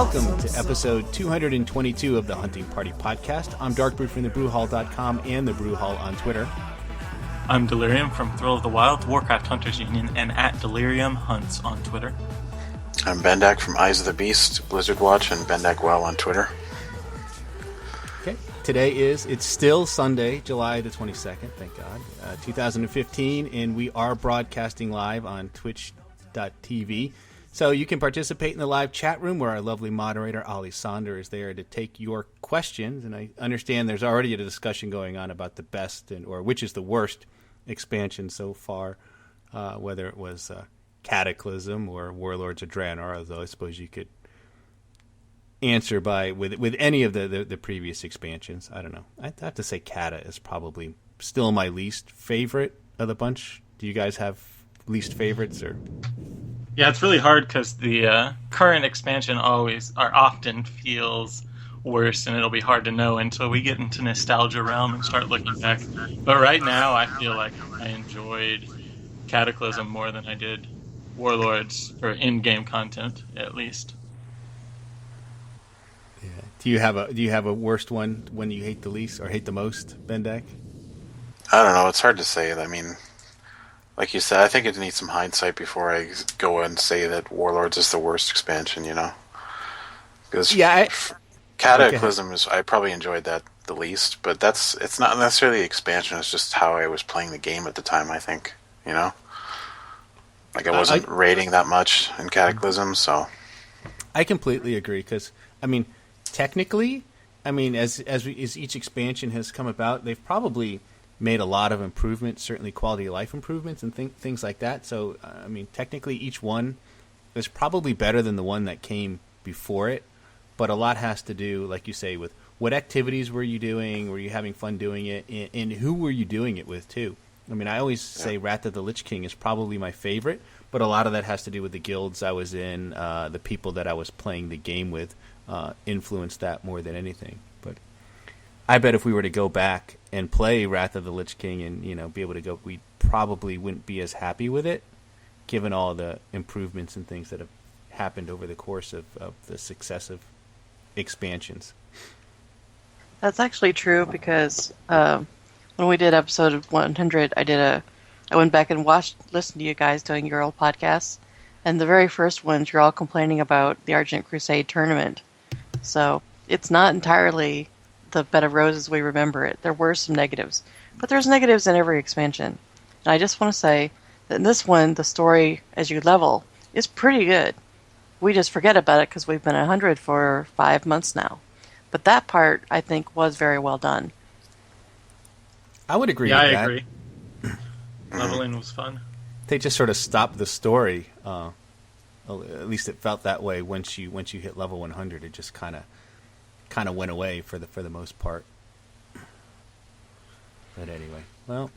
Welcome to episode 222 of the Hunting Party Podcast. I'm Darkbrew from thebrewhall.com and the Brewhall on Twitter. I'm Delirium from Thrill of the Wild, Warcraft Hunters Union, and at Delirium Hunts on Twitter. I'm Bendak from Eyes of the Beast, Blizzard Watch, and Bendak Well on Twitter. Okay, today it's still Sunday, July the 22nd, thank God, 2015, and we are broadcasting live on twitch.tv. So you can participate in the live chat room where our lovely moderator, Ali Sonder, is there to take your questions. And I understand there's already a discussion going on about the best or which is the worst expansion so far, whether it was Cataclysm or Warlords of Draenor, although I suppose you could answer with any of the previous expansions. I don't know. I'd have to say Cata is probably still my least favorite of the bunch. Do you guys have least favorites or... Yeah, it's really hard because the current expansion often feels worse, and it'll be hard to know until we get into nostalgia realm and start looking back. But right now, I feel like I enjoyed Cataclysm more than I did Warlords, for in-game content, at least. Yeah. Do you have a worst one when you hate the least or hate the most, Bendak? I don't know. It's hard to say. I mean, like you said, I think it needs some hindsight before I go and say that Warlords is the worst expansion, you know? Because Cataclysm I probably enjoyed that the least, but it's not necessarily the expansion, it's just how I was playing the game at the time, I think, you know? Like, I wasn't raiding that much in Cataclysm, so... I completely agree, because, I mean, technically, as each expansion has come about, they've probably made a lot of improvements, certainly quality of life improvements and things like that. So, technically each one is probably better than the one that came before it, but a lot has to do, like you say, with what activities were you doing, were you having fun doing it, and who were you doing it with, too. I always say Wrath of the Lich King is probably my favorite, but a lot of that has to do with the guilds I was in, the people that I was playing the game with influenced that more than anything. But I bet if we were to go back and play Wrath of the Lich King and be able to go, we probably wouldn't be as happy with it, given all the improvements and things that have happened over the course of the successive expansions. That's actually true because when we did episode 100, I went back and listened to you guys doing your old podcasts, and the very first ones you're all complaining about the Argent Crusade tournament. So it's not entirely the bed of roses we remember it. There were some negatives, but there's negatives in every expansion. And I just want to say that in this one, the story as you level is pretty good. We just forget about it because we've been at 100 for 5 months now. But that part, I think, was very well done. I would agree with that. Yeah, I agree. Leveling was fun. They just sort of stopped the story. At least it felt that way once you hit level 100. It just kind of went away for the most part. But anyway, well,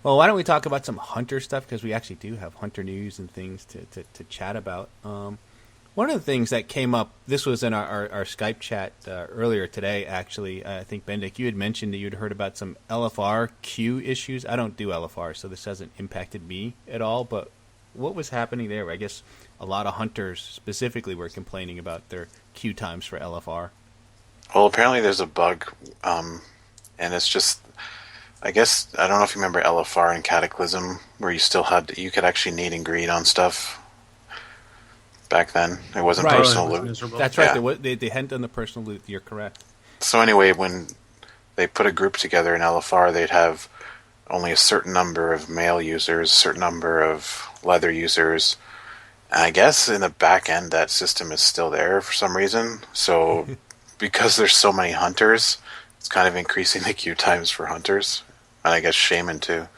why don't we talk about some Hunter stuff, because we actually do have Hunter news and things to chat about. One of the things that came up, this was in our Skype chat earlier today, actually. I think, Bendak, you had mentioned that you'd heard about some LFR queue issues. I don't do LFR, so this hasn't impacted me at all, but what was happening there? I guess a lot of hunters specifically were complaining about their queue times for LFR. Well, apparently there's a bug, and it's just... I guess, I don't know if you remember LFR and Cataclysm, where you could actually need and greed on stuff. Back then, it wasn't personal loot. That's right. Yeah. They hadn't done the personal loot. You're correct. So anyway, when they put a group together in LFR, they'd have only a certain number of male users, a certain number of leather users. And I guess in the back end, that system is still there for some reason. So because there's so many hunters, it's kind of increasing the queue times for hunters, and I guess shaman too.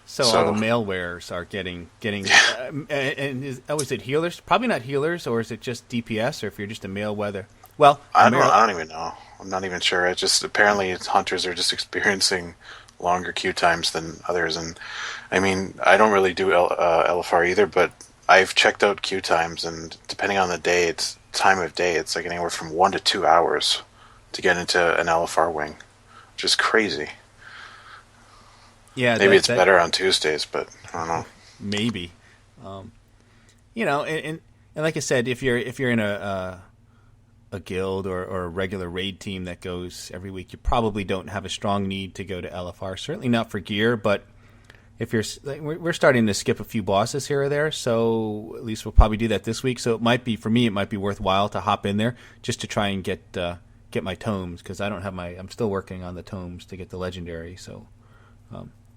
So all the malwares are getting and is it healers? Probably not healers, or is it just DPS, or if you're just a male weather? Well, I don't even know. I'm not even sure. It just apparently hunters are just experiencing longer queue times than others, and I don't really do LFR either, but I've checked out queue times, and depending on the day, it's time of day, it's like anywhere from 1 to 2 hours to get into an LFR wing, which is crazy. Yeah, maybe it's better on Tuesdays, but I don't know. Maybe, and And like I said, if you're in a guild or a regular raid team that goes every week, you probably don't have a strong need to go to LFR. Certainly not for gear, but if we're starting to skip a few bosses here or there, so at least we'll probably do that this week. So it might be worthwhile to hop in there just to try and get my tomes, because I don't have I'm still working on the tomes to get the legendary. So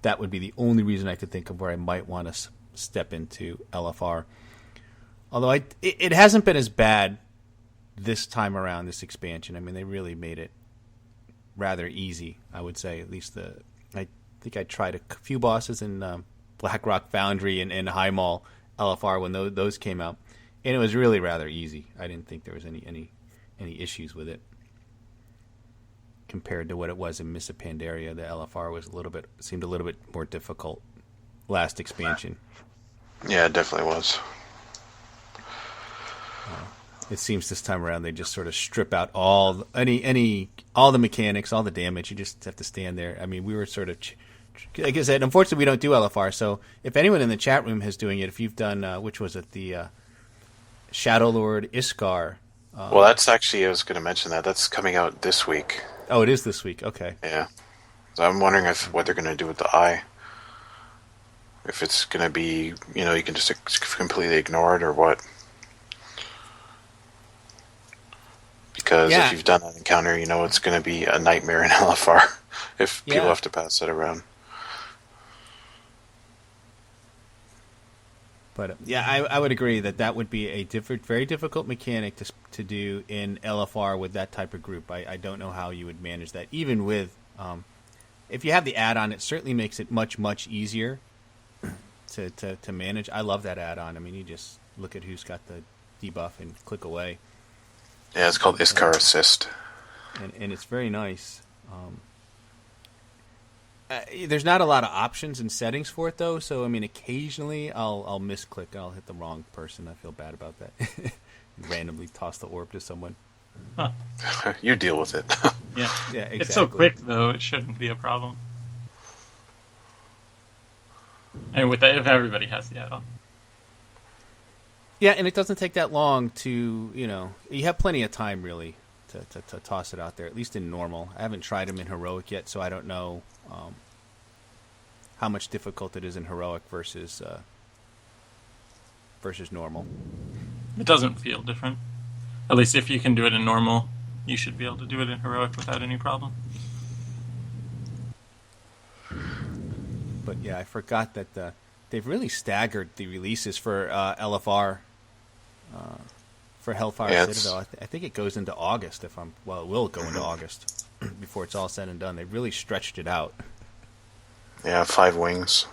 that would be the only reason I could think of where I might want to step into LFR. Although it hasn't been as bad this time around, this expansion. I mean, they really made it rather easy, I would say. At least I think I tried a few bosses in Blackrock Foundry and High Mall LFR when those came out, and it was really rather easy. I didn't think there was any issues with it compared to what it was in Mists of Pandaria. The LFR seemed a little bit more difficult last expansion. Yeah, it definitely was. It seems this time around they just sort of strip out all the mechanics, all the damage. You just have to stand there. I mean, we were sort of, like I said, unfortunately we don't do LFR. So if anyone in the chat room is doing it, if you've done, which was it, the Shadow Lord Iskar. Well, that's actually, I was going to mention that. That's coming out this week. Oh, it is this week. Okay. Yeah. So I'm wondering what they're going to do with the eye. If it's going to be, you can just completely ignore it or what. Because if you've done that encounter, it's going to be a nightmare in LFR if people have to pass it around. But I would agree that would be a very difficult mechanic to do in LFR with that type of group. I don't know how you would manage that. Even with, if you have the add-on, it certainly makes it much, much easier to manage. I love that add-on. I mean, you just look at who's got the debuff and click away. Yeah, it's called Iskar Assist. And it's very nice. There's not a lot of options and settings for it, though. So, I mean, occasionally I'll misclick. I'll hit the wrong person. I feel bad about that. Randomly toss the orb to someone. Huh. You deal with it. Yeah, exactly. It's so quick, though, it shouldn't be a problem. And if everybody has the add-on. Yeah, and it doesn't take that long to, you have plenty of time, really, to toss it out there, at least in normal. I haven't tried them in heroic yet, so I don't know how much difficult it is in heroic versus normal. It doesn't feel different. At least if you can do it in normal, you should be able to do it in heroic without any problem. But yeah, I forgot that they've really staggered the releases for LFR, for Hellfire Citadel. I think it goes into August. It will go into August before it's all said and done. They've really stretched it out. Yeah, 5 wings.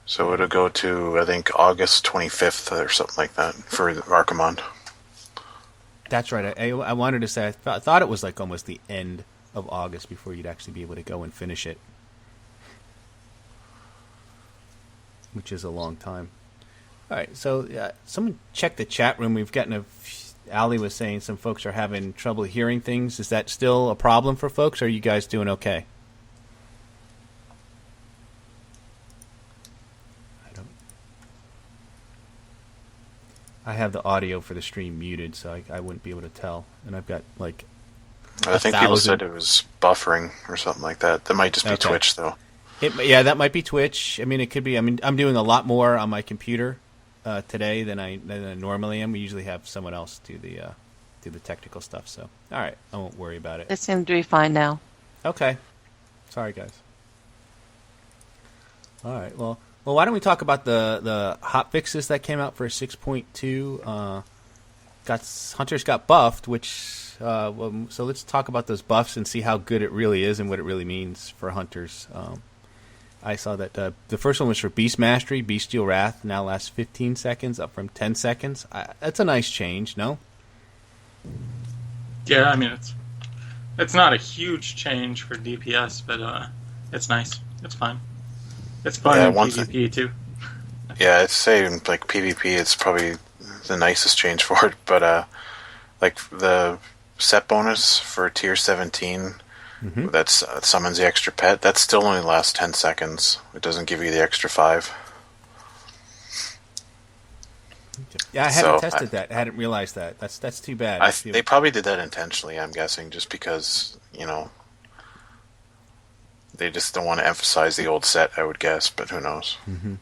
So it'll go to, I think, August 25th or something like that for Archimond. That's right. I wanted to say, I thought it was like almost the end of August before you'd actually be able to go and finish it. Which is a long time. All right, so someone check the chat room. We've gotten Ali was saying some folks are having trouble hearing things. Is that still a problem for folks, or are you guys doing okay? I have the audio for the stream muted, so I wouldn't be able to tell. And I've got, like, I think people said it was buffering or something like that. That might just be Twitch, though. That might be Twitch. I mean, it could be. I mean, I'm doing a lot more on my computer today than I normally am. We usually have someone else do the technical stuff. So, all right, I won't worry about it. It seemed to be fine now. Okay. Sorry, guys. All right. Well, why don't we talk about the hot fixes that came out for 6.2? Hunters got buffed, which so let's talk about those buffs and see how good it really is and what it really means for hunters. I saw that the first one was for Beast Mastery. Bestial Wrath now lasts 15 seconds, up from 10 seconds. That's a nice change, no? Yeah, I mean, it's not a huge change for DPS, but it's nice. It's fine. It's fun in PvP, too. Yeah, I'd say in like PvP, it's probably the nicest change for it. But like the set bonus for tier 17, that summons the extra pet, that still only lasts 10 seconds. It doesn't give you the extra 5. Yeah, I hadn't tested that. I hadn't realized that. That's too bad. They probably did that intentionally, I'm guessing, just because, they just don't want to emphasize the old set, I would guess, but who knows. Mm-hmm.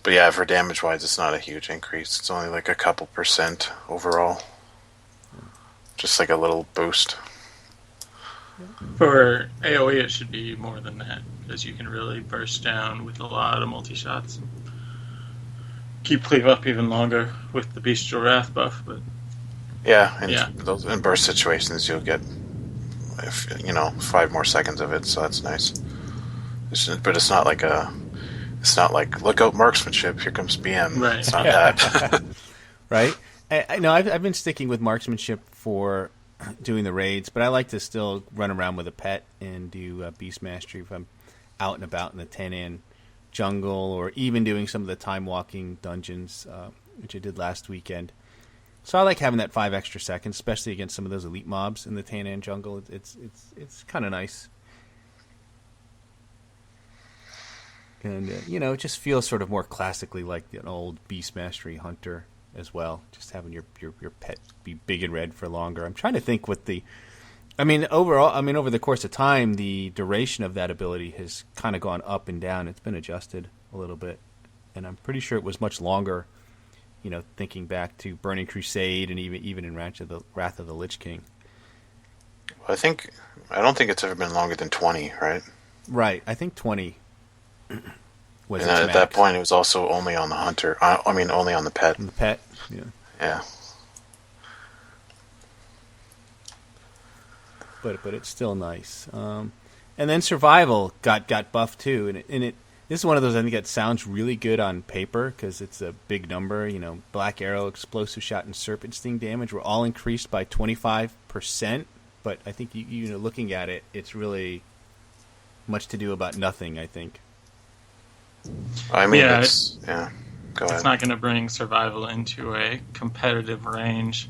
But yeah, for damage-wise, it's not a huge increase. It's only like a couple % overall. Just like a little boost. For AoE, it should be more than that, because you can really burst down with a lot of multi-shots. Keep cleave up even longer with the Bestial Wrath buff, but... Yeah, in burst situations, you'll get, 5 more seconds of it, so that's nice. But it's not like look out marksmanship, here comes BM. Right. It's not that. Right? I know I've been sticking with marksmanship for doing the raids, but I like to still run around with a pet and do beast mastery if I'm out and about in the 10-in jungle, or even doing some of the time walking dungeons, which I did last weekend. So I like having that 5 extra seconds, especially against some of those elite mobs in the 10-in jungle. It's kind of nice. And, it just feels sort of more classically like an old Beast Mastery Hunter as well. Just having your pet be big and red for longer. I'm trying to think what over the course of time, the duration of that ability has kind of gone up and down. It's been adjusted a little bit. And I'm pretty sure it was much longer, thinking back to Burning Crusade and even in Wrath of the Lich King. I don't think it's ever been longer than 20, right? Right. I think 20 was and its at max. that point, it was also only on the hunter. Only on the pet. On the pet, yeah. Yeah. But it's still nice. And then survival got buffed too, and this is one of those, I think, that sounds really good on paper because it's a big number. Black Arrow, Explosive Shot, and Serpent Sting damage were all increased by 25%. But I think looking at it, it's really much to do about nothing, I think. Go ahead. It's not going to bring survival into a competitive range.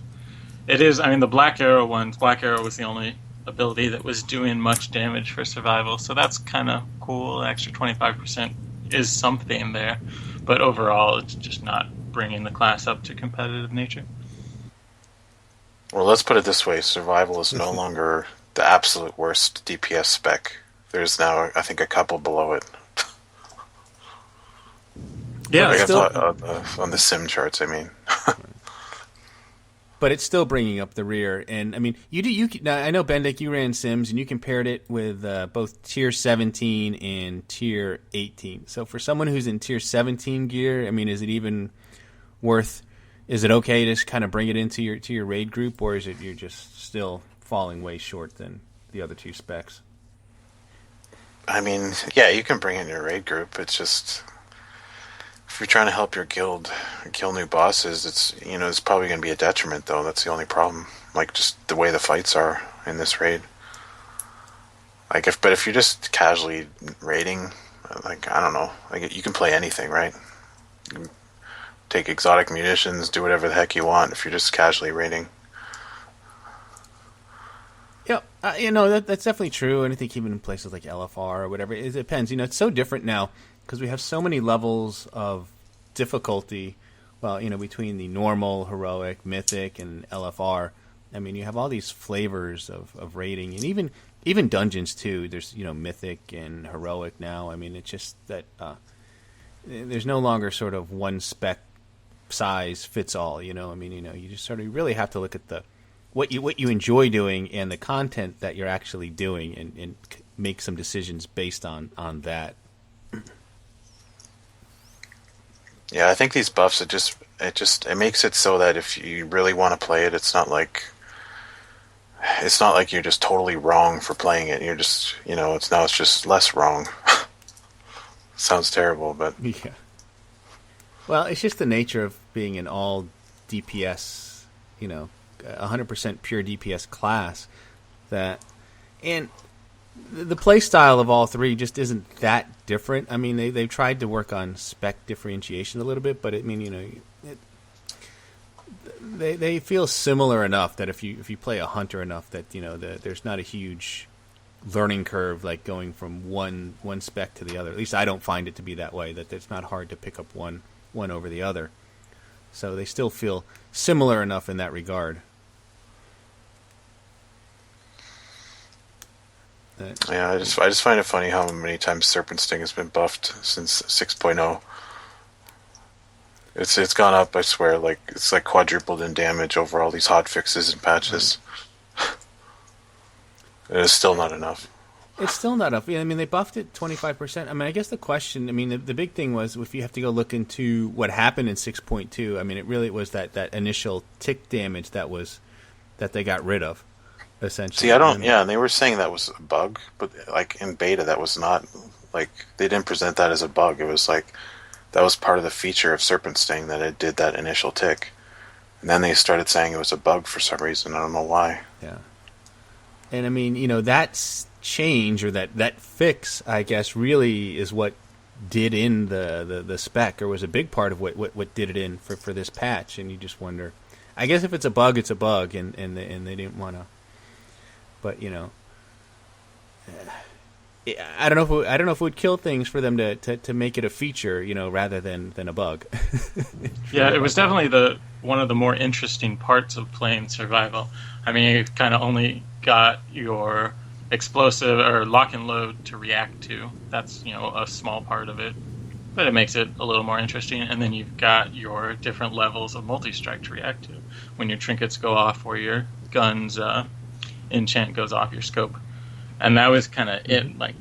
It is, the Black Arrow ones, Black Arrow was the only ability that was doing much damage for survival, so that's kind of cool. An extra 25% is something there, but overall it's just not bringing the class up to competitive nature. Well, let's put it this way. Survival is no longer the absolute worst DPS spec. There's now, I think, a couple below it. Yeah, on the sim charts, I mean. But it's still bringing up the rear, and now I know, Bendak, you ran Sims and you compared it with both tier 17 and tier 18. So for someone who's in tier 17 gear, is it even worth? Is it okay to just kind of bring it into your raid group, or is it you're just still falling way short than the other two specs? Yeah, you can bring it in your raid group. It's just, if you're trying to help your guild kill new bosses, it's probably going to be a detriment, though. That's the only problem. Like, just the way the fights are in this raid. But if you're just casually raiding, I don't know. You can play anything, right? You can take exotic munitions, do whatever the heck you want if you're just casually raiding. Yeah, that's definitely true. And I think even in places like LFR or whatever, it depends. It's so different now because we have so many levels of difficulty. Well, between the normal, heroic, mythic, and LFR. You have all these flavors of raiding, and even dungeons too. There's mythic and heroic now. It's just that there's no longer sort of one spec size fits all. You just sort of really have to look at what you enjoy doing and the content that you're actually doing, and make some decisions based on that. Yeah, I think these buffs, it makes it so that if you really want to play it, it's not like you're just totally wrong for playing it. You're just, it's just less wrong. Sounds terrible, but yeah. Well, it's just the nature of being an all DPS, 100% pure DPS class, and the play style of all three just isn't that different. They've tried to work on spec differentiation a little bit, but they feel similar enough that if you play a hunter enough that there's not a huge learning curve like going from one spec to the other. At least I don't find it to be that way. That it's not hard to pick up one one over the other. So they still feel similar enough in that regard. Yeah, I just find it funny how many times Serpent Sting has been buffed since 6.0. It's gone up, I swear, like it's like quadrupled in damage over all these hot fixes and patches. And it's still not enough. It's still not enough. Yeah, I mean, they buffed it 25%. I mean, I guess the question, I mean, the big thing was if you have to go look into what happened in 6.2, I mean, it really was that initial tick damage that they got rid of, essentially. See, and they were saying that was a bug, but like in beta, that was not, like, they didn't present that as a bug. It was like, that was part of the feature of Serpent Sting, that it did that initial tick. And then they started saying it was a bug for some reason. I don't know why. Yeah. And I mean, that change or that fix, I guess, really is what did in the spec, or was a big part of what did it in for this patch. And you just wonder, I guess if it's a bug, it's a bug, and they didn't want to. But I don't know if it would kill things for them to make it a feature, rather than a bug. Yeah, it was definitely one of the more interesting parts of playing survival. I mean, you kind of only got your explosive or lock and load to react to. That's a small part of it, but it makes it a little more interesting. And then you've got your different levels of multi-strike to react to. When your trinkets go off, or your guns enchant goes off your scope. And that was kind of it. Like,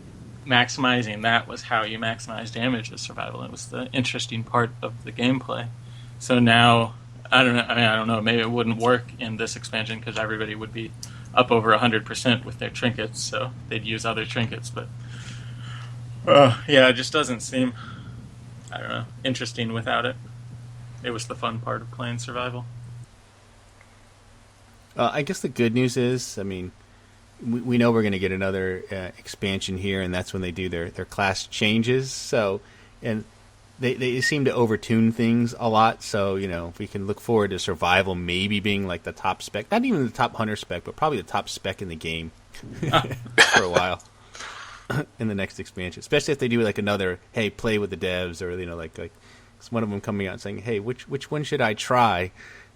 maximizing that was how you maximize damage with survival. It was the interesting part of the gameplay. So now, I don't know. Maybe it wouldn't work in this expansion because everybody would be up over 100% with their trinkets, so they'd use other trinkets. But yeah, it just doesn't seem, I don't know, interesting without it. It was the fun part of playing survival. I guess the good news is, I mean, we know we're going to get another expansion here, and that's when they do their class changes. So, and they seem to overtune things a lot. So, we can look forward to survival maybe being like the top spec, not even the top hunter spec, but probably the top spec in the game for a while in the next expansion. Especially if they do like another, hey, play with the devs, or like it's one of them coming out and saying, hey, which one should I try?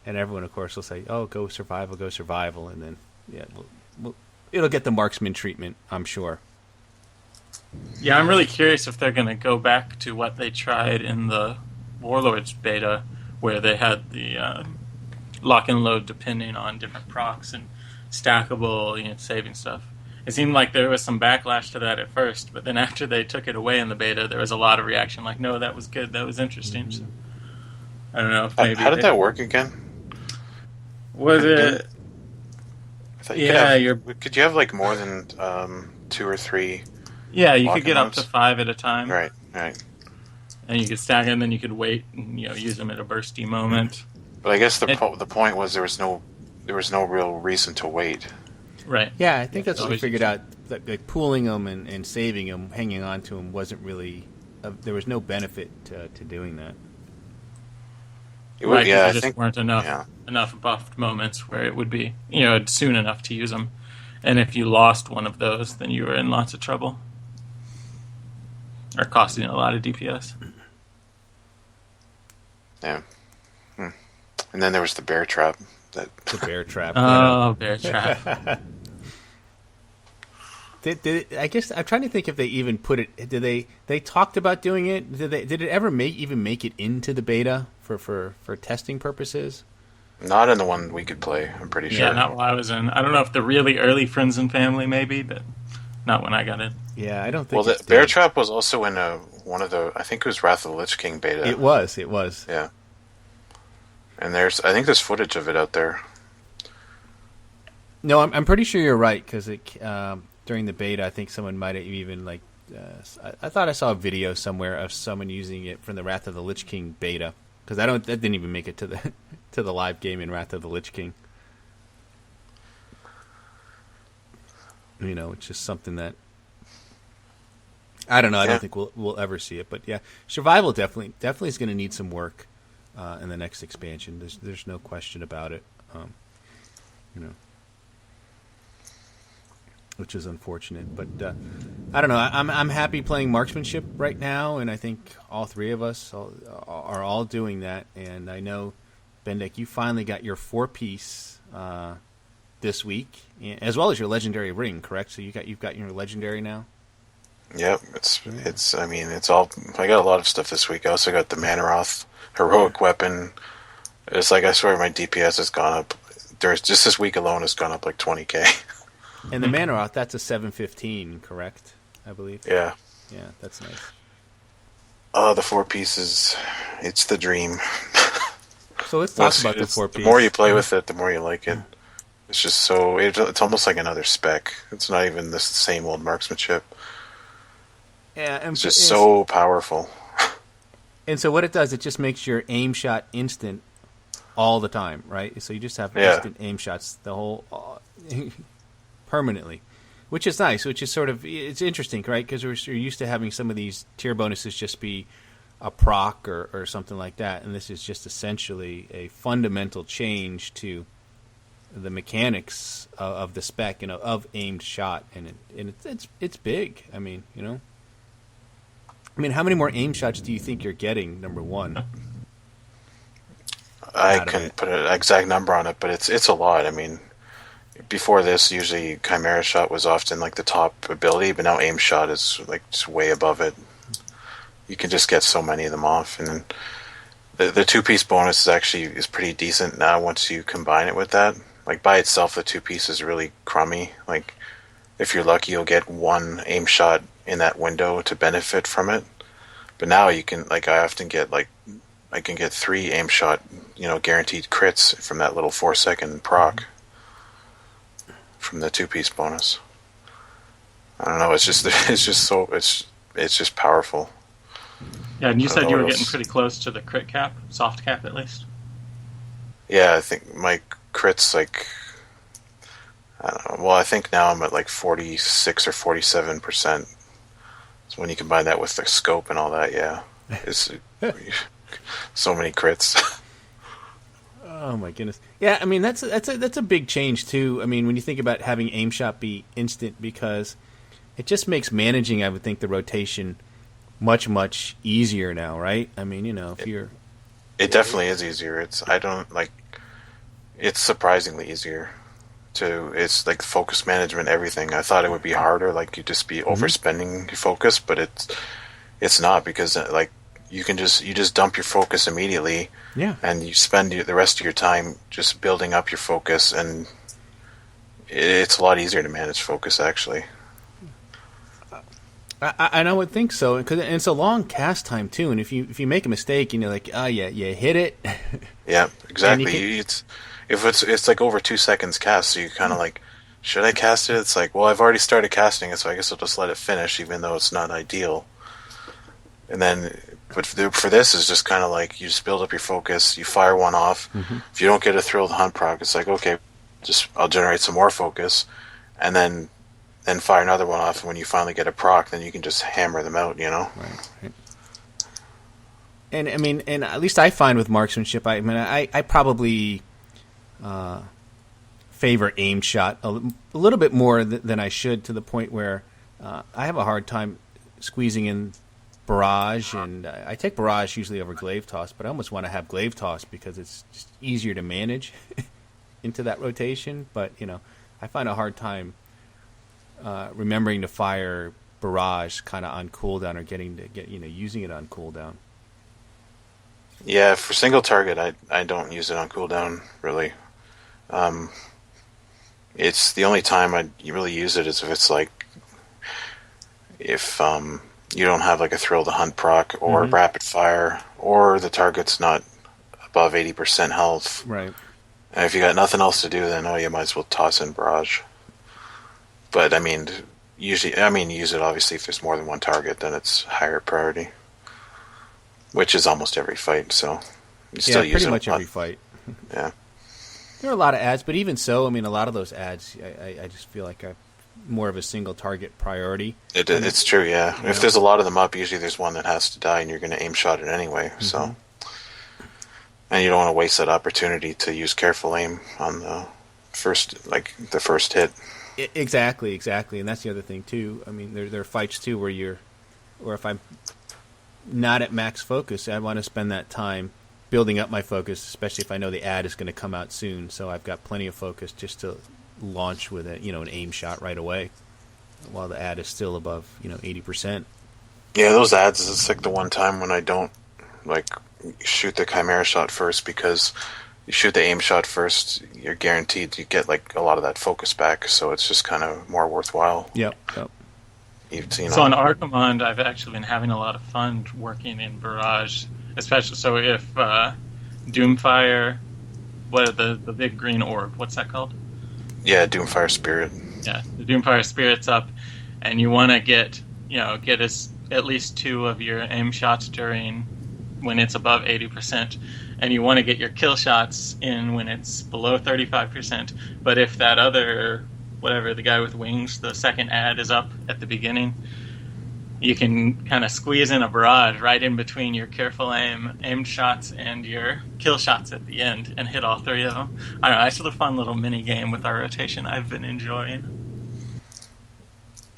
And everyone, of course, will say, oh, go survival, and then it'll get the marksman treatment, I'm sure. Yeah, I'm really curious if they're going to go back to what they tried in the Warlords beta, where they had the lock and load depending on different procs and stackable saving stuff. It seemed like there was some backlash to that at first, but then after they took it away in the beta, there was a lot of reaction like, no, that was good, that was interesting. Mm-hmm. So, I don't know if maybe... How did that work again? Was it... Could you have like more than 2 or 3? Yeah, you could get up to 5 at a time. Right. And you could stack it, and then you could wait and use them at a bursty moment. But I guess the point was there was no real reason to wait. Right. Yeah, I think that's what we figured out. That like pooling them and saving them, hanging on to them, wasn't really. There was no benefit to doing that. Right, there just weren't enough buffed moments where it would be soon enough to use them, and if you lost one of those, then you were in lots of trouble, or costing a lot of DPS. Yeah, and then there was the bear trap. The bear trap. Oh, bear trap. I guess I'm trying to think if they even put it. Did they talked about doing it? Did it ever make it into the beta for testing purposes? Not in the one we could play. I'm pretty sure. Yeah, not while I was in. I don't know if the really early Friends and Family maybe, but not when I got in. Yeah, I don't think. Well, the bear trap was also in one of the. I think it was Wrath of the Lich King beta. It was. Yeah. And I think there's footage of it out there. No, I'm pretty sure you're right because during the beta, I think someone might have even I thought I saw a video somewhere of someone using it from the Wrath of the Lich King beta, because that didn't even make it to the live game in Wrath of the Lich King. It's just something that I don't know. I don't think we'll ever see it, but yeah, survival definitely is going to need some work in the next expansion. There's no question about it. which is unfortunate. But I don't know. I'm happy playing Marksmanship right now, and I think all three of us are all doing that. And I know, Bendak, you finally got your 4-piece this week, as well as your legendary ring, correct? So you've got your legendary now. Yep, it's. I mean, it's all. I got a lot of stuff this week. I also got the Manaroth heroic weapon. It's like, I swear my DPS has gone up. There's just this week alone has gone up like 20k. And the Manaroth, that's a 715, correct? I believe. Yeah. Yeah, that's nice. Oh, the 4 pieces. It's the dream. So let's talk about the 4 pieces. The more you play with it, the more you like it. It's just so. It's almost like another spec. It's not even the same old marksmanship. Yeah, and it's just so powerful. And so what it does, it just makes your aim shot instant all the time, right? So you just have instant aim shots the whole permanently, which is nice. Which is sort of, it's interesting, right? Because we're used to having some of these tier bonuses just be a proc or something like that, and this is just essentially a fundamental change to the mechanics of the spec and of aimed shot, and it's big. I mean, you know. I mean, how many more aim shots do you think you're getting, number one? I can put an exact number on it, but it's a lot. I mean, before this, usually Chimera shot was often like the top ability, but now aim shot is like just way above it. You can just get so many of them off, and then the 2-piece bonus is pretty decent now once you combine it with that. Like by itself, the 2-piece is really crummy. Like if you're lucky, you'll get 1 aim shot in that window to benefit from it. But now you can, like, I often get I can get 3 aim shot, guaranteed crits from that little 4-second proc from the 2-piece bonus. I don't know. It's just powerful. Yeah, and you said you were getting pretty close to the crit cap, soft cap at least. Yeah, I think my crits I don't know. Well, I think now I'm at like 46 or 47%. So when you combine that with the scope and all that, yeah, it's so many crits. Oh my goodness! Yeah, I mean that's a big change too. I mean, when you think about having aim shot be instant, because it just makes managing, I would think, the rotation much easier now, right? I mean, if you're, it definitely is easier. It's surprisingly easier. It's like focus management, everything. I thought it would be harder, like you'd just be overspending your focus, but it's not, because like you just dump your focus immediately, and you spend the rest of your time just building up your focus, and it's a lot easier to manage focus actually. I would think so, because it's a long cast time too, and if you make a mistake and you're like, you hit it. Yeah, exactly. If it's like over 2 seconds cast, so you kind of like, should I cast it? It's like, well, I've already started casting it, so I guess I'll just let it finish, even though it's not ideal. And then, but for this, is just kind of like, you just build up your focus, you fire one off. Mm-hmm. If you don't get a Thrill of the Hunt proc, it's like, okay, I'll generate some more focus, and then fire another one off, and when you finally get a proc, then you can just hammer them out, Right. And I mean, and at least I find with marksmanship, I probably favor aim shot a little bit more than I should, to the point where I have a hard time squeezing in barrage, and I take barrage usually over glaive toss, but I almost want to have glaive toss because it's just easier to manage into that rotation. But I find a hard time remembering to fire barrage kind of on cooldown, or using it on cooldown. Yeah, for single target, I don't use it on cooldown really. It's the only time you really use it is if it's like, if you don't have like a Thrill to Hunt proc or rapid fire, or the target's not above 80% health. Right. And if you got nothing else to do, then you might as well toss in barrage. But I mean, use it obviously if there's more than one target, then it's higher priority, which is almost every fight. So you still use it pretty much every fight. Yeah. There are a lot of ads, but even so, I mean, a lot of those ads, I just feel like I'm more of a single target priority. It's true, yeah. If there's a lot of them up, usually there's one that has to die, and you're going to aim shot it anyway. Mm-hmm. So, and you don't want to waste that opportunity to use careful aim on the first hit. Exactly, and that's the other thing too. I mean, there are fights too where if I'm not at max focus, I want to spend that time building up my focus, especially if I know the ad is going to come out soon. So I've got plenty of focus just to launch with an aim shot right away, while the ad is still above 80%. Yeah, those ads is like the one time when I don't shoot the chimera shot first, because you shoot the aim shot first, you're guaranteed you get a lot of that focus back, so it's just kind of more worthwhile. Yep. So on Archimond, I've actually been having a lot of fun working in Barrage, especially so if Doomfire, the big green orb, what's that called? Yeah, Doomfire Spirit. Yeah, the Doomfire Spirit's up, and you want to get at least 2 of your aim shots when it's above 80%, and you want to get your kill shots in when it's below 35%. But if that other, the guy with wings, the second ad is up at the beginning, you can kind of squeeze in a barrage right in between your careful aimed shots and your kill shots at the end and hit all 3 of them. I don't know, it's a fun little mini game with our rotation I've been enjoying.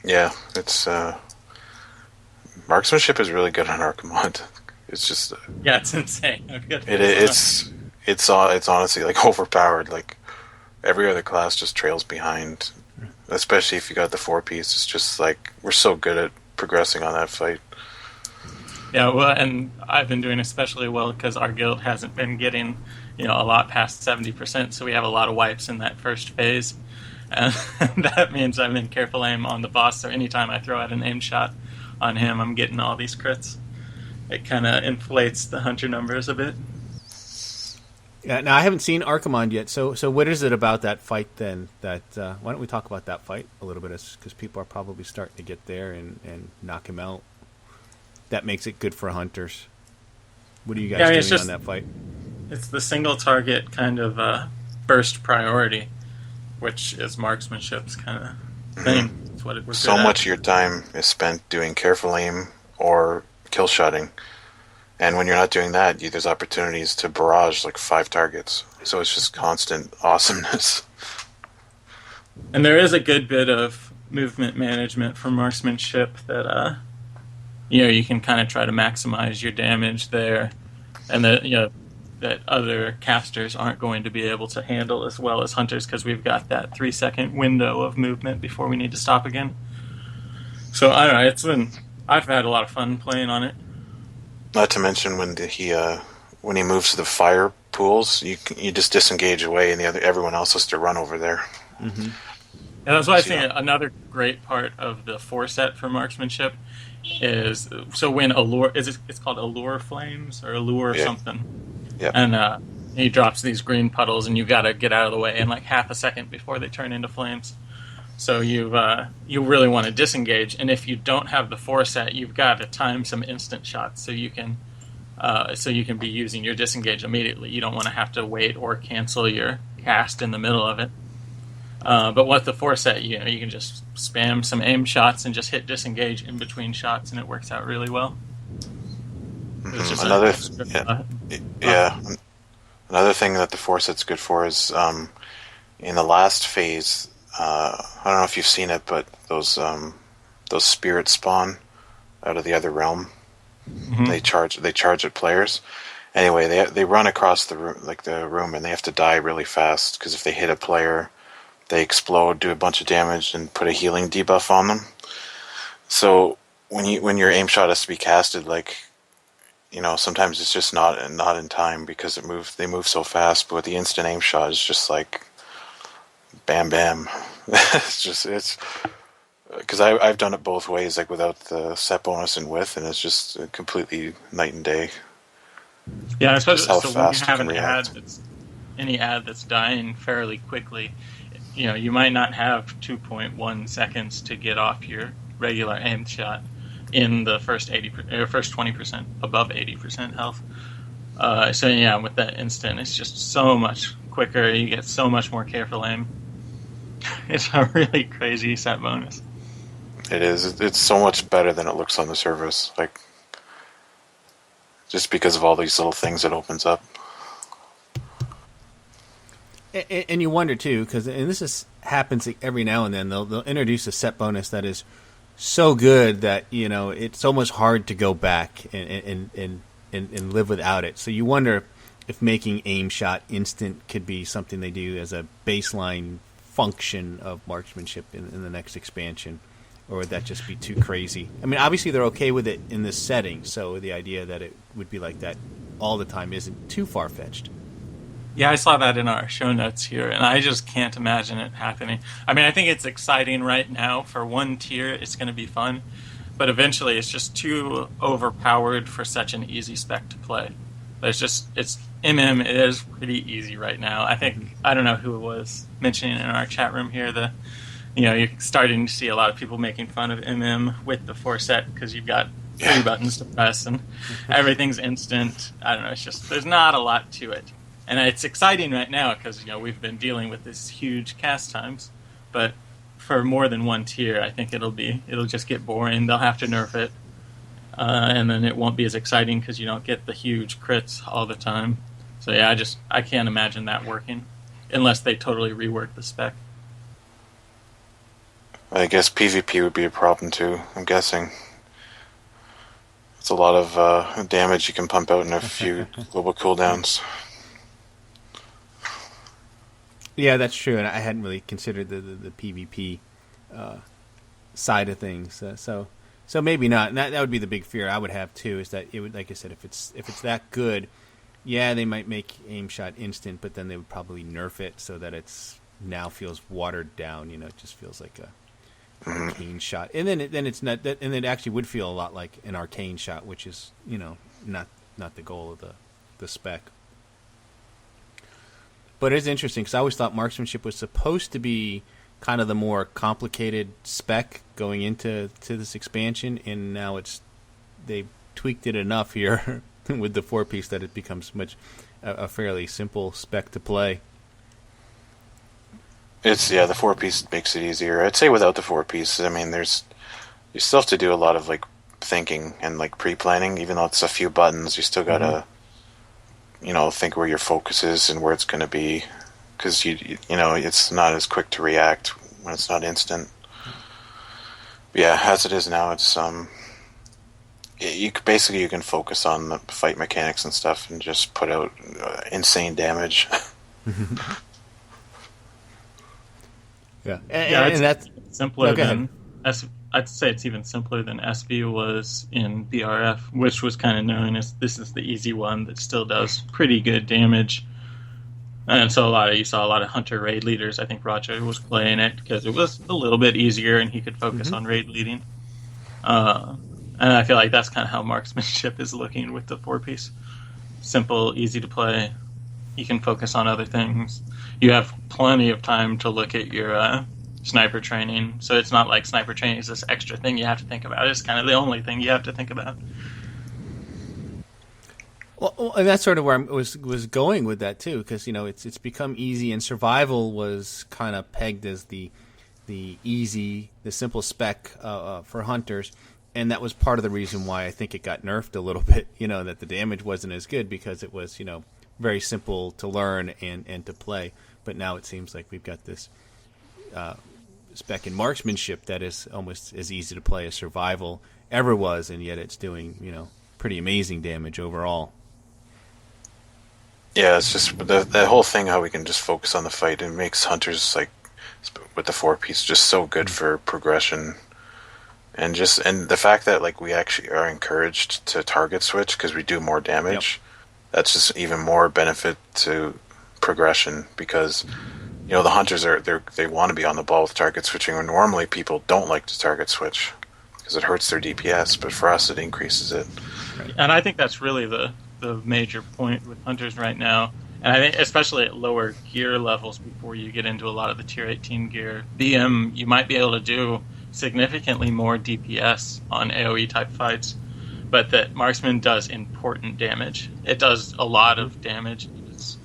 Yeah, it's Marksmanship is really good on Archimond. It's just it's insane. It's honestly overpowered. Every other class just trails behind, especially if you got the 4-piece. It's just we're so good at progressing on that fight. Yeah, well, and I've been doing especially well because our guild hasn't been getting a lot past 70%, so we have a lot of wipes in that first phase, and that means I'm in careful aim on the boss. So anytime I throw out an aim shot on him, I'm getting all these crits. It kind of inflates the hunter numbers a bit. Yeah, now I haven't seen Archimond yet, so what is it about that fight then? Why don't we talk about that fight a little bit, because people are probably starting to get there and knock him out. That makes it good for hunters. What are you guys doing on that fight? It's the single target kind of burst priority, which is Marksmanship's kind of thing. It's what we're so much of your time is spent doing careful aim or kill shotting, and when you're not doing that, there's opportunities to barrage 5 targets, so it's just constant awesomeness. And there is a good bit of movement management for Marksmanship that you can kind of try to maximize your damage there, and that other casters aren't going to be able to handle as well as hunters, because we've got that 3-second window of movement before we need to stop again. So I don't know, I've had a lot of fun playing on it. Not to mention when he moves to the fire pools, you just disengage away, and everyone else has to run over there. Mm-hmm. And that's why I think another great part of the 4-set for Marksmanship is, so when it's called Allure Flames or Allure something. Yeah. And he drops these green puddles, and you got to get out of the way in half a second before they turn into flames. So you really want to disengage, and if you don't have the 4-set, you've got to time some instant shots so you can be using your disengage immediately. You don't want to have to wait or cancel your cast in the middle of it. But with the 4-set, you can just spam some aim shots and just hit disengage in between shots, and it works out really well. It's just Another thing that the 4-set's good for is in the last phase. I don't know if you've seen it, but those spirits spawn out of the other realm. Mm-hmm. They charge at players. Anyway, they run across the room, and they have to die really fast, because if they hit a player, they explode, do a bunch of damage, and put a healing debuff on them. So when your aim shot has to be casted, sometimes it's just not in time because they move so fast. But with the instant aim shot, it's just bam, bam. it's because I've done it both ways, without the set bonus and with, and it's just completely night and day. Yeah, especially how so fast when you have any ad that's dying fairly quickly. You might not have 2.1 seconds to get off your regular aim shot in the first 20% above 80% health. So with that instant, it's just so much quicker. You get so much more careful aim. It's a really crazy set bonus. It is. It's so much better than it looks on the surface. Just because of all these little things it opens up. And you wonder too, and this is happens every now and then. They'll introduce a set bonus that is so good that it's almost hard to go back and live without it. So you wonder if making aim shot instant could be something they do as a baseline function of marksmanship in the next expansion, or would that just be too crazy? I mean, obviously they're okay with it in this setting, so the idea that it would be like that all the time isn't too far-fetched. Yeah, I saw that in our show notes here, and I just can't imagine it happening. I mean, I think it's exciting right now. For one tier, it's going to be fun, but eventually it's just too overpowered for such an easy spec to play. It's MM is pretty easy right now. I don't know who it was mentioning in our chat room here, you're starting to see a lot of people making fun of MM with the 4-set because you've got 3 buttons to press and everything's instant. I don't know, it's just, there's not a lot to it. And it's exciting right now because we've been dealing with these huge cast times, but for more than one tier, I think it'll just get boring. They'll have to nerf it, and then it won't be as exciting because you don't get the huge crits all the time. So yeah, I can't imagine that working unless they totally rework the spec. I guess PvP would be a problem too. I'm guessing it's a lot of damage you can pump out in a few global cooldowns. Yeah, that's true, and I hadn't really considered the PvP side of things. So maybe not. And that would be the big fear I would have too. Is that it would, like I said, if it's that good, yeah, they might make aim shot instant, but then they would probably nerf it so that it's now feels watered down. It just feels like a arcane shot, and then it's not that, and it actually would feel a lot like an arcane shot, which is not the goal of the spec. But it's interesting because I always thought marksmanship was supposed to be kind of the more complicated spec going into this expansion, and now they tweaked it enough here with the 4-piece that it becomes a fairly simple spec to play. The 4-piece makes it easier. I'd say without the 4-piece, I mean, you still have to do a lot of thinking and pre-planning, even though it's a few buttons. You still gotta think where your focus is and where it's going to be, because it's not as quick to react when it's not instant. But yeah, as it is now, it's you can focus on the fight mechanics and stuff and just put out insane damage. Yeah, and that's simpler than I'd say it's even simpler than SV was in BRF, which was kind of known as this is the easy one that still does pretty good damage. And so you saw a lot of hunter raid leaders. I think Roger was playing it because it was a little bit easier and he could focus on raid leading. And I feel like that's kind of how marksmanship is looking with the 4-piece. Simple, easy to play. You can focus on other things. You have plenty of time to look at your sniper training, so it's not like sniper training is this extra thing you have to think about. It's kind of the only thing you have to think about. Well, and that's sort of where I was going with that too, because it's become easy, and survival was kind of pegged as the simple spec for hunters, and that was part of the reason why I think it got nerfed a little bit. That the damage wasn't as good because it was very simple to learn and to play. But now it seems like we've got this spec in marksmanship that is almost as easy to play as survival ever was, and yet it's doing pretty amazing damage overall. Yeah, it's just the whole thing how we can just focus on the fight. It makes hunters with the 4-piece just so good for progression, and the fact that we actually are encouraged to target switch because we do more damage. Yep. That's just even more benefit to progression because the hunters they want to be on the ball with target switching, when normally people don't like to target switch because it hurts their DPS, but for us it increases it. And I think that's really the major point with hunters right now, and I think especially at lower gear levels before you get into a lot of the tier 18 gear, BM, you might be able to do significantly more DPS on AoE type fights, but that marksman does important damage. It does a lot of damage. It's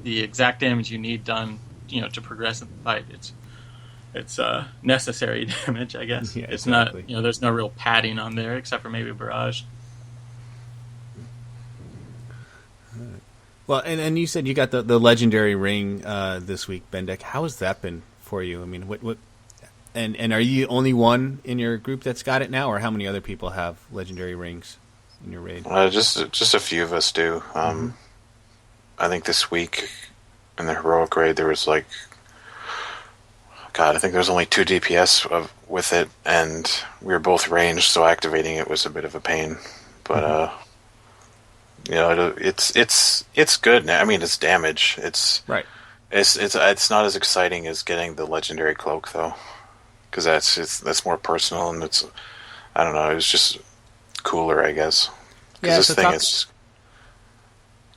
the exact damage you need done to progress in the fight. It's necessary damage, I guess. Yeah, it's exactly. Not there's no real padding on there except for maybe barrage. Well, and you said you got the legendary ring this week, Bendak. How has that been for you? I mean, what and are you the only one in your group that's got it now, or how many other people have legendary rings in your raid? Just a few of us do. I think this week in the heroic raid there was like, God, I think there was only 2 DPS with it, and we were both ranged, so activating it was a bit of a pain. But you know, it's good now. I mean, it's damage. It's right. It's not as exciting as getting the legendary cloak though, because that's more personal, and it's, I don't know, it was just cooler, I guess. Yeah, this thing is.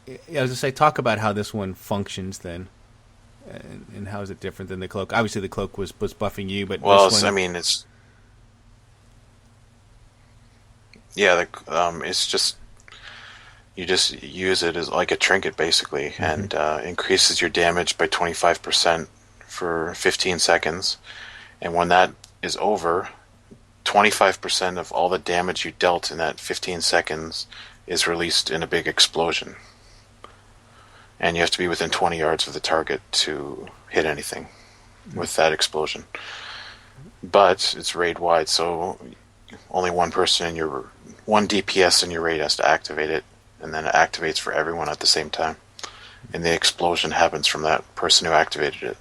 Yeah, I was gonna say, talk about how this one functions then, and how is it different than the cloak? Obviously, the cloak was buffing you, but this one... I mean, it's it's just, you just use it as like a trinket basically, and increases your damage by 25% for 15 seconds, and when that is over, 25% of all the damage you dealt in that 15 seconds is released in a big explosion. And you have to be within 20 yards of the target to hit anything with that explosion. But it's raid wide, so only one DPS in your raid has to activate it, and then it activates for everyone at the same time. And the explosion happens from that person who activated it.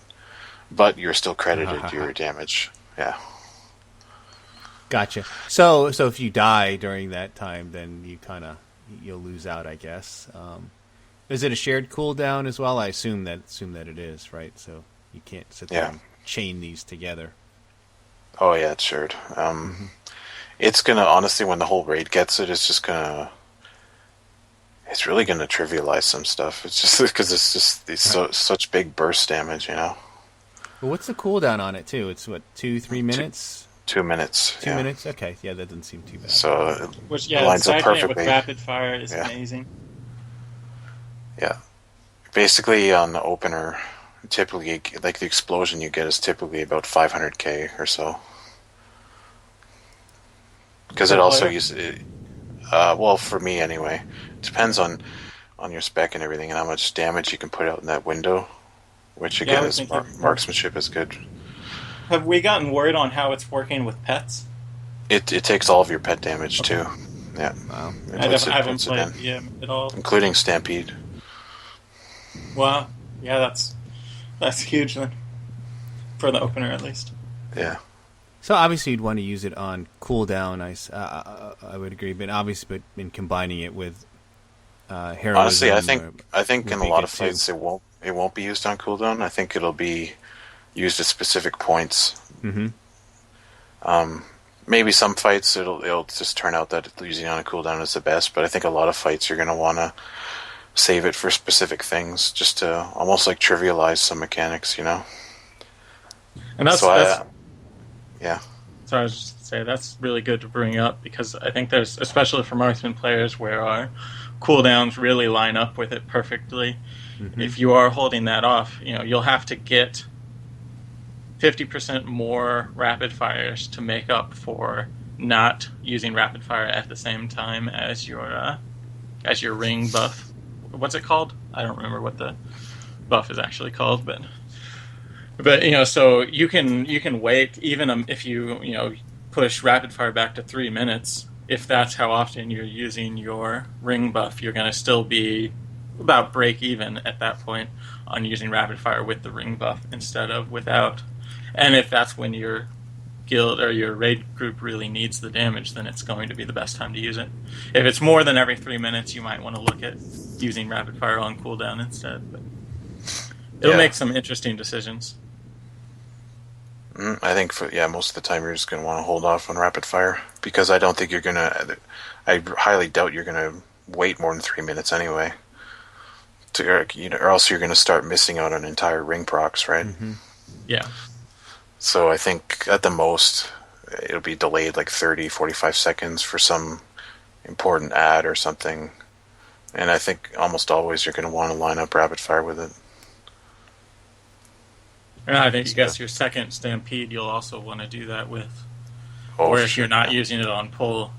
But you're still credited your damage. Yeah. Gotcha. So if you die during that time, then you'll lose out, I guess. Is it a shared cooldown as well? I assume that it is, right? So you can't sit there and chain these together. Oh yeah, it's shared. It's gonna, honestly, when the whole raid gets it, it's really gonna trivialize some stuff. It's just because it's just such big burst damage, you know. Well, what's the cooldown on it too? It's what, 2-3 minutes? 2 minutes. 2 minutes? Okay, yeah, that doesn't seem too bad. So which, it lines up perfectly. With rapid fire is amazing. Yeah. Basically, on the opener, typically, like the explosion you get is typically about 500k or so. Because it also uses, well, for me anyway, it depends on your spec and everything, and how much damage you can put out in that window, which again is marksmanship is good. Have we gotten word on how it's working with pets? It takes all of your pet damage too. Yeah. Wow. I haven't played at all, including Stampede. Wow. Yeah, that's huge then. For the opener, at least. Yeah. So obviously you'd want to use it on cooldown. I would agree, but obviously, in combining it with heroism. Honestly, I think in a lot of fights it won't be used on cooldown. I think it'll be used at specific points. Maybe some fights it'll just turn out that using it on a cooldown is the best, but I think a lot of fights you're going to want to save it for specific things, just to almost like trivialize some mechanics, you know. And that's yeah. So I was just to say that's really good to bring up, because I think there's, especially for marksman players, where our cooldowns really line up with it perfectly. If you are holding that off, you'll have to get 50% more rapid fires to make up for not using rapid fire at the same time as your ring buff. What's it called? I don't remember what the buff is actually called, but so you can wait, even if you push rapid fire back to 3 minutes. If that's how often you're using your ring buff, you're going to still be about break even at that point on using rapid fire with the ring buff instead of without. And if that's when your guild or your raid group really needs the damage, then it's going to be the best time to use it. If it's more than every 3 minutes, you might want to look at using rapid fire on cooldown instead. But it'll make some interesting decisions. I think most of the time you're just going to want to hold off on rapid fire, because I don't think you're going to. I highly doubt you're going to wait more than 3 minutes anyway. Or else you're going to start missing out on entire ring procs, right? Yeah. So I think at the most it'll be delayed like 30, 45 seconds for some important ad or something. And I think almost always you're going to want to line up rapid fire with it. And I think, your second Stampede you'll also want to do that with. Or if you're not using it on pull.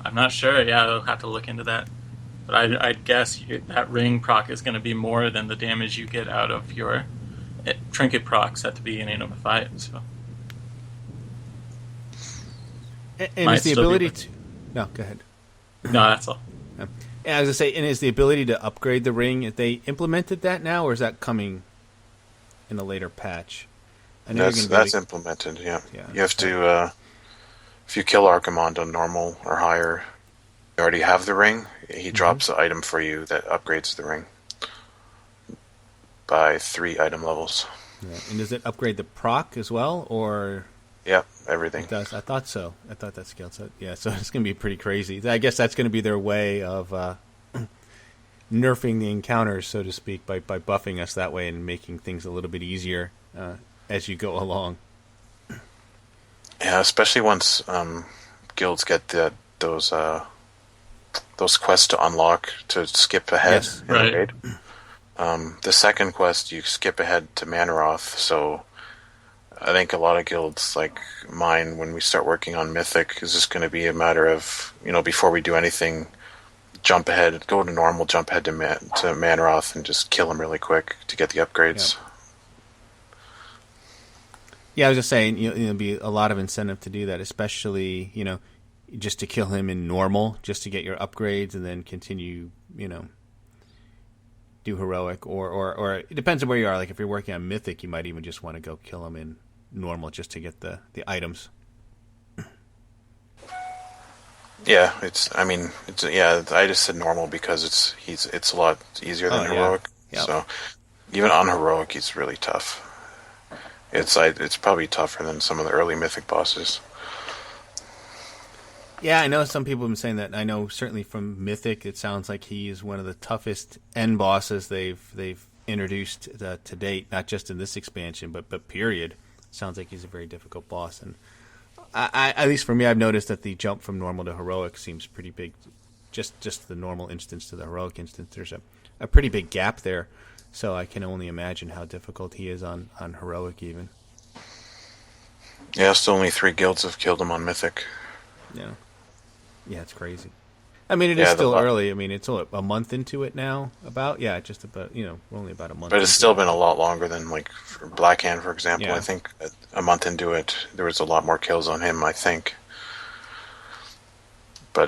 I'm not sure. Yeah, I'll have to look into that. But I'd guess that ring proc is going to be more than the damage you get out of your trinket procs at the beginning of a fight. So, and is the ability to... No, go ahead. No, that's all. Yeah. And I was going to say, and is the ability to upgrade the ring, have they implemented that now, or is that coming in a later patch? I know that's implemented, yeah. You have to, if you kill Archimond on normal or higher, you already have the ring, he drops an item for you that upgrades the ring by 3 item levels. Yeah. And does it upgrade the proc as well, or... Yeah, everything. It does. I thought so. I thought that scaled. So yeah, so it's going to be pretty crazy. I guess that's going to be their way of nerfing the encounters, so to speak, by buffing us that way and making things a little bit easier as you go along. Yeah, especially once guilds get those quests to unlock to skip ahead. Yes, in the raid. The second quest, you skip ahead to Manaroth, so... I think a lot of guilds like mine, when we start working on Mythic, is just going to be a matter of, before we do anything, jump ahead, go to normal, jump ahead to Manaroth, and just kill him really quick to get the upgrades. Yeah, I was just saying, there'll be a lot of incentive to do that, especially, just to kill him in normal, just to get your upgrades, and then continue, do heroic, or it depends on where you are. Like if you're working on Mythic, you might even just want to go kill him in normal just to get the items. Yeah, I just said normal because it's a lot easier than heroic. Yeah. Yep. So even on heroic, he's really tough. It's probably tougher than some of the early Mythic bosses. Yeah, I know some people have been saying that. I know certainly from Mythic, it sounds like he is one of the toughest end bosses they've introduced to date, not just in this expansion, but period. Sounds like he's a very difficult boss, and I at least for me, I've noticed that the jump from normal to heroic seems pretty big. Just the normal instance to the heroic instance, there's a pretty big gap there. So I can only imagine how difficult he is on heroic even. Yeah, still only 3 guilds have killed him on Mythic. Yeah, it's crazy. I mean, it is still early. I mean, it's only a month into it now. Just about, we're only about a month. But it's still been a lot longer than, like, for Blackhand, for example. Yeah. I think a month into it, there was a lot more kills on him, I think. But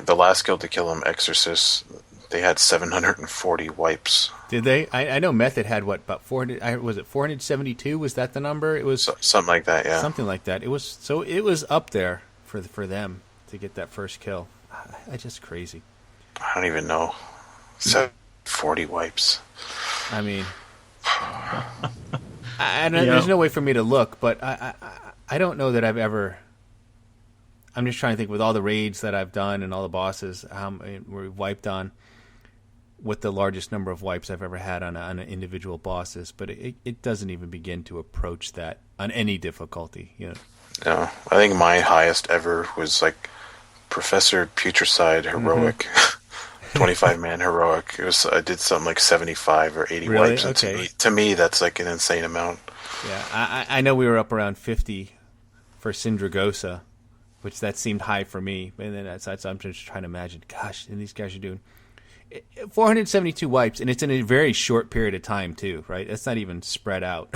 the last guild to kill him, Exorcist, they had 740 wipes. Did they? I know Method had, about 400, was it 472? Was that the number? It was something like that, yeah. Something like that. It was up there for them to get that first kill. I just crazy. I don't even know. 40 wipes. I mean, there's no way for me to look, but I don't know that I've ever. I'm just trying to think with all the raids that I've done and all the bosses we've wiped on, what the largest number of wipes I've ever had on an individual boss is, but it doesn't even begin to approach that on any difficulty. No, I think my highest ever was like Professor Putricide heroic, 25-man heroic. I did something like 75 or 80 really? wipes. Okay. And to me, that's like an insane amount. Yeah, I know we were up around 50 for Syndragosa, which that seemed high for me. And then I'm just trying to imagine, gosh, and these guys are doing 472 wipes, and it's in a very short period of time too, right? It's not even spread out.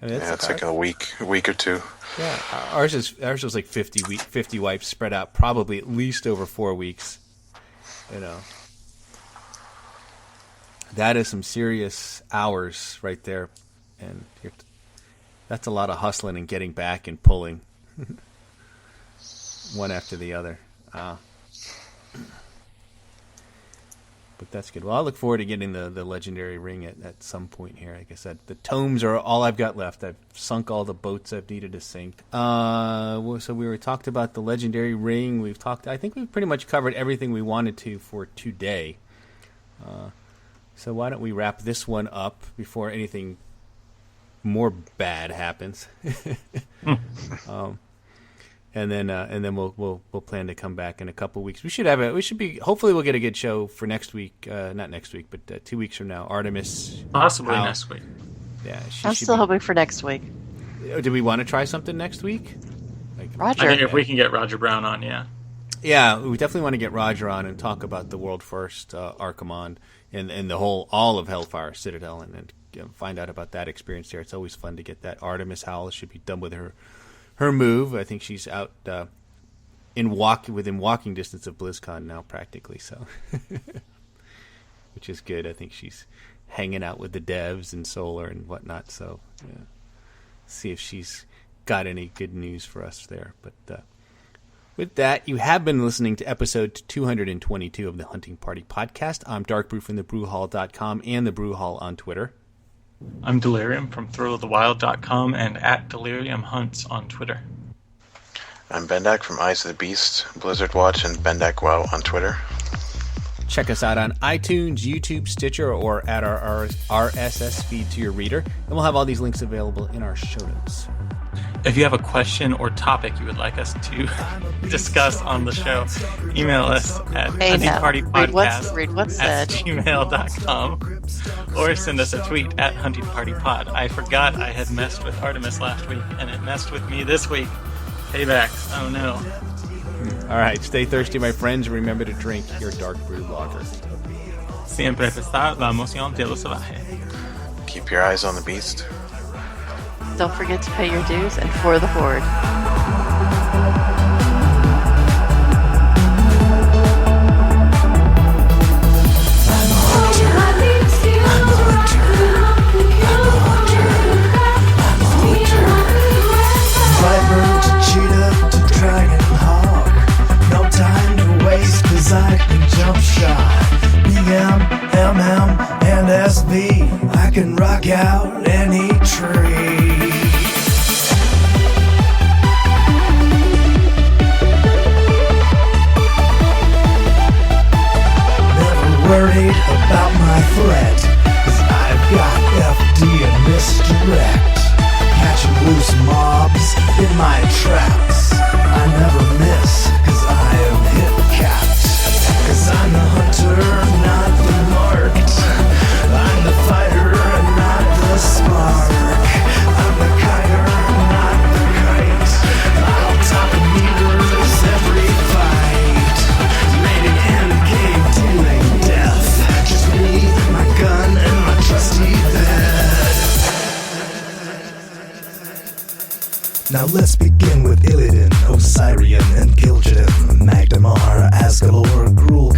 It's like a week or two. Yeah, ours was like 50 wipes spread out, probably at least over 4 weeks. That is some serious hours right there, and that's a lot of hustling and getting back and pulling, one after the other. But that's good. Well, I look forward to getting the legendary ring at some point here. Like I said, the tomes are all I've got left. I've sunk all the boats I've needed to sink. So we talked about the legendary ring. I think we've pretty much covered everything we wanted to for today. So why don't we wrap this one up before anything more bad happens? And then we'll plan to come back in a couple weeks. Hopefully we'll get a good show for next week. Not next week, but 2 weeks from now. Artemis. Possibly next week. Yeah, I'm still hoping for next week. Do we want to try something next week? Roger. I think if we can get RogerBrown on, yeah. Yeah, we definitely want to get Roger on and talk about the world first Archimond and all of Hellfire Citadel and find out about that experience there. It's always fun to get that. ArtemisHowl should be done with her move. I think she's out within walking distance of BlizzCon now, practically. So, which is good. I think she's hanging out with the devs and Solar and whatnot. So, see if she's got any good news for us there. But with that, you have been listening to episode 222 of the Hunting Party Podcast. I'm Darkbrew from thebrewhall.com and the Brewhall on Twitter. I'm Delirium from thrillofthewild.com and at Delirium Hunts on Twitter. I'm Bendak from Eyes of the Beast, Blizzard Watch, and Bendak WoW on Twitter. Check us out on iTunes, YouTube, Stitcher, or at our RSS feed to your reader. And we'll have all these links available in our show notes. If you have a question or topic you would like us to discuss on the show, email us at huntingpartypodcast@gmail.com or send us a tweet at huntingpartypod. I forgot I had messed with Artemis last week, and it messed with me this week. Payback. Oh no. All right, stay thirsty, my friends. Remember to drink your dark brew lager. Siempre está la emoción de lo salvaje. Keep your eyes on the beast. Don't forget to pay your dues, and for the Horde. I can jump shot, BM, MM, and SB. I can rock out any tree. Never worried about my threat, 'cause I've got FD and misdirect. Catching loose mobs in my traps. I never miss, 'cause I am hit capped. 'Cause I'm the hunter, not the marked. I'm the fighter, not the spark. I'm the kiter, not the kite. I'll top meters every fight. Rating endgame, dealing death. Just me, my gun, and my trusty bed. Now let's begin with Illidan, Osirian, and Gil'jadan, Magdamar, Asgalor, Gruul,